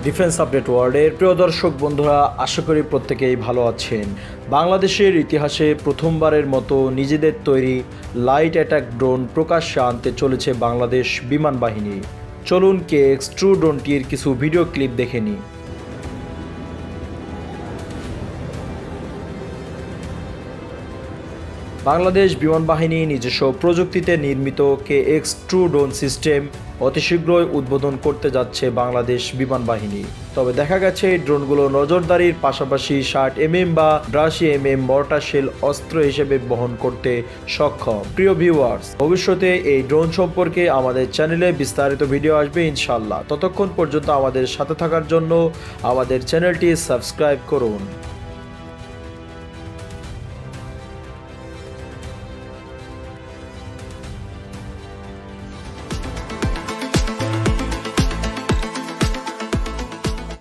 Defence update ওয়ার্ল্ডের প্রিয় দর্শক বন্ধুরা, আশা করি প্রত্যেকেই ভালো আছেন। বাংলাদেশের ইতিহাসে প্রথমবারের মতো নিজেদের তৈরি লাইট অ্যাটাক ড্রোন প্রকাশ্যে আনতে চলেছে বাংলাদেশ বিমান বাহিনী। চলুন KX-2 ড্রোনটির কিছু ভিডিও ক্লিপ দেখে নিই। বাংলাদেশ বিমান বাহিনী নিজস্ব প্রযুক্তিতে নির্মিত KX-2 ড্রোন সিস্টেম অতি শীঘ্রই উদ্বোধন করতে যাচ্ছে বাংলাদেশ বিমান বাহিনী। তবে দেখা গেছে এই ড্রোনগুলো নজরদারির পাশাপাশি 60mm বা 82mm মর্টার শেল অস্ত্র হিসেবে বহন করতে সক্ষম। প্রিয় ভিউয়ার্স, ভবিষ্যতে এই ড্রোন সম্পর্কে আমাদের চ্যানেলে বিস্তারিত ভিডিও আসবে ইনশাআল্লাহ। ততক্ষণ পর্যন্ত আমাদের সাথে থাকার জন্য আমাদের চ্যানেলটি সাবস্ক্রাইব করুন।